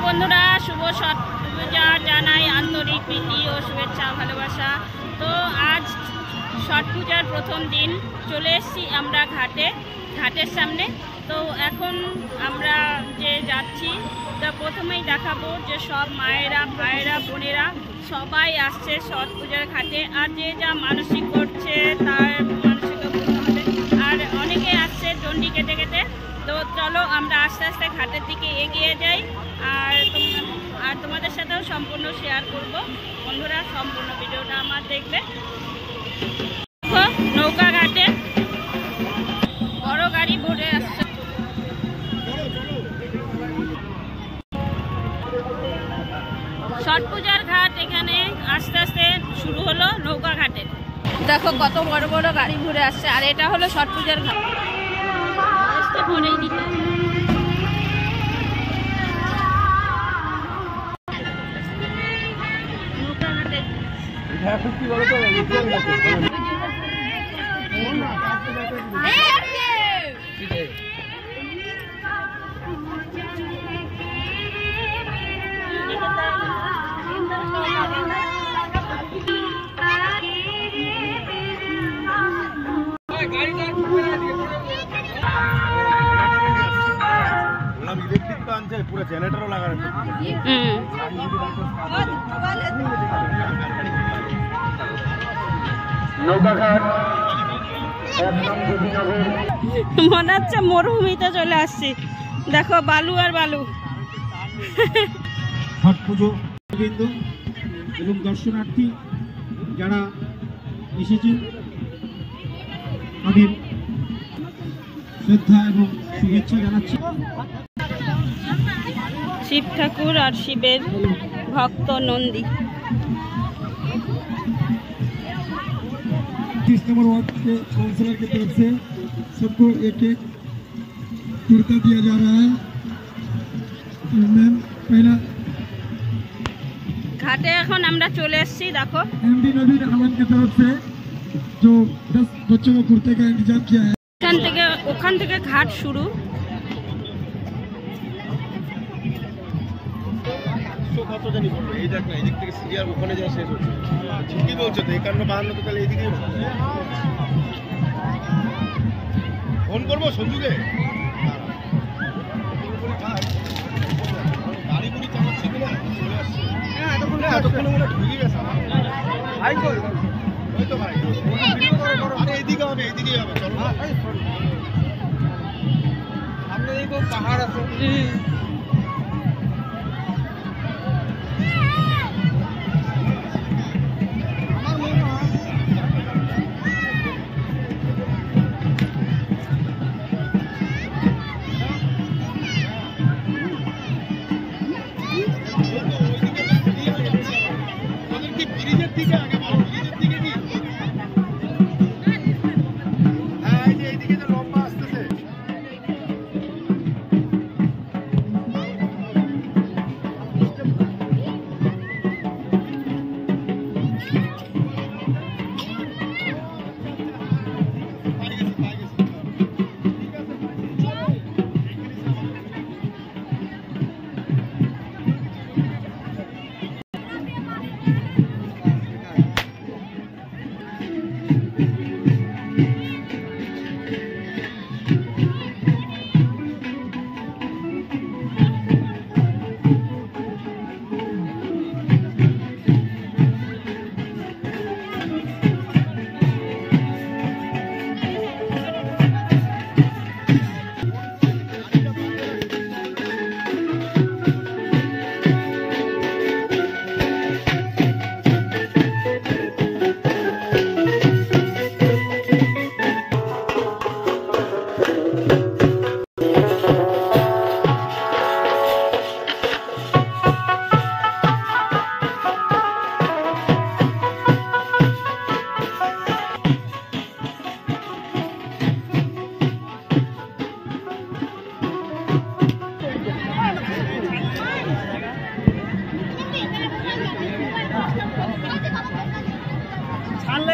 বন্ধুরা, শুভ ছট পূজা জানাই আন্তরিক প্রীতি ও শুভেচ্ছা ভালোবাসা। তো আজ ছট পূজার প্রথম দিন, চলে এসেছি আমরা ঘাটের সামনে। তো এখন আমরা যে যাচ্ছি, তো প্রথমেই দেখাবো যে সব মায়েরা, ভাইয়েরা, বোনেরা সবাই আসছে ছট পূজার ঘাটে। আর যে যা মানসিক করছে তার মানসিক পূর্ণ হবে। আর অনেকে আসছে ডন্ডি কেটে কেটে। তো চলো আমরা আস্তে আস্তে ঘাটের দিকে এগিয়ে যাই, আর তোমাদের সাথেও সম্পূর্ণ শেয়ার করব। বন্ধুরা, সম্পূর্ণ ভিডিওটা আমার দেখবে। নৌকা ঘাটে বড় গাড়ি ভরে আসছে। ছট পূজার ঘাট এখানে আস্তে আস্তে শুরু হলো নৌকা ঘাটে। দেখো কত বড় বড় গাড়ি ঘুরে আসছে। আর এটা হলো ছট পূজার ঘাট। পরেই দিতে पूरा जनरेटर लगा মনে হচ্ছে মরুভূমিতে চলে আসছি। দেখো বালু আর বালু। ছট পুজো বিন্দু এবং দর্শনার্থী যারা এসেছেন তাদের শ্রদ্ধা এবং শুভেচ্ছা জানাচ্ছি। শিব ঠাকুর আর শিবের ভক্ত নন্দী। 30 नंबर वार्ड के काउंसलर की तरफ से सबको एक एक कुर्ता दिया जा रहा है। मैम पहला घाटे এখন আমরা চলে এসেছি। দেখো एमडी नवीन अहमद की तरफ से जो 10 बच्चों को कुर्ते का इंतजाम किया है। ওখান থেকে ঘাট শুরু। কত জানি বলবো, এই দেখ না, এদিক থেকে সিরিয়ার ওখানে যায় শেষ হচ্ছে। ঠিকই বলছো তো, 51-52 তো তাহলে এইদিকেই ফোন করবো সঞ্জুকে। গাড়ি গুড়ি চালাচ্ছি কিনা চলে আসছে। হ্যাঁ এতক্ষণে মনে ঢুকে গেছে। ওই তো ভাই, আরে এইদিকে হবে, এইদিকেই হবে। চলো সামনে দেখো পাহাড় আছে।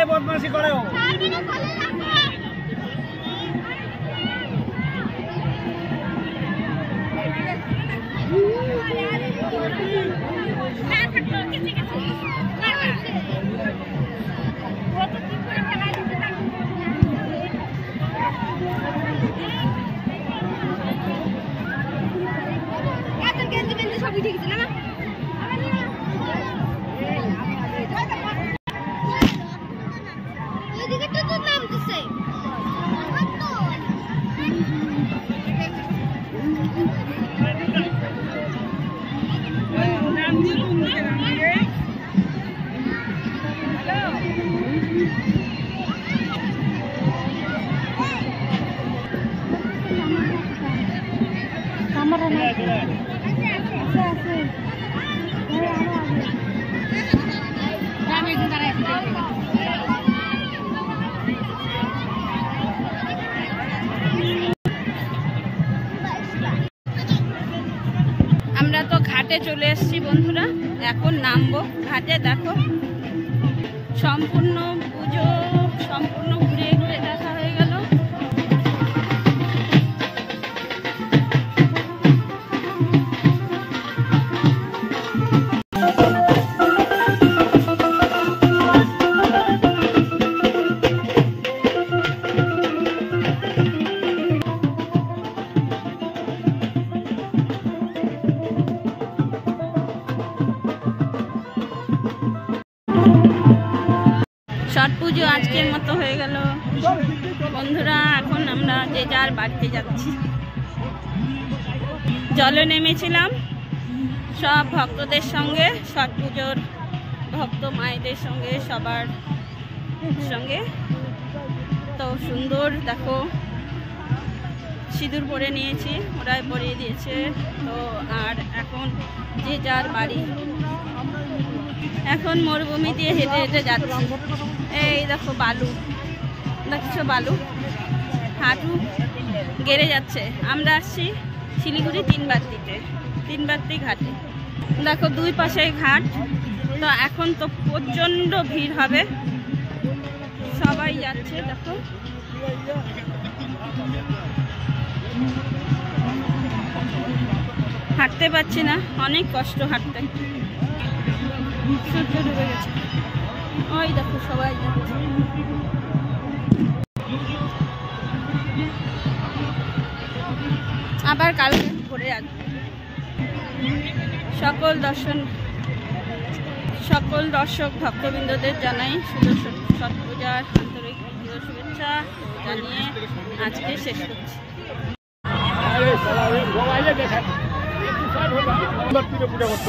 বদমাশি করে ও। আমরা তো ঘাটে চলে এসেছি বন্ধুরা, এখন নামবো ঘাটে। দেখো সম্পূর্ণ পুজো সম্পূর্ণ ঘুরে ঘুরে দেখা হয়ে গেল। ছট পুজো আজকের মতো হয়ে গেল বন্ধুরা। এখন আমরা যে যার বাড়িতে যাচ্ছি। জলে নেমেছিলাম সব ভক্তদের সঙ্গে, ছট পুজোর ভক্ত মায়েদের সঙ্গে, সবার সঙ্গে। তো সুন্দর দেখো সিঁদুর পরে নিয়েছি, ওরাই পরিয়ে দিয়েছে। তো আর এখন যে যার বাড়ি। এখন মরুভূমি দিয়ে হেঁটে হেঁটে যাচ্ছি। এই দেখো বালু, দেখছো বালু, হাঁটু গেড়ে যাচ্ছে। আমরা আসছি শিলিগুড়ি তিনবাত্তি ঘাটে। দেখো দুই পাশে ঘাট। তো এখন তো প্রচণ্ড ভিড় হবে, সবাই যাচ্ছে। দেখো হাঁটতে পারছি না, অনেক কষ্ট হাঁটতে। সূর্য ডুবে গেছে, ওই দেখো সবাই যাচ্ছে। আবার কালকে ঘুরে আসবে। সকল দর্শক ভক্তবৃন্দদের জানাই ছট পূজার আন্তরিক শুভেচ্ছা জানিয়ে আজকে শেষ করছি। পূজা করতে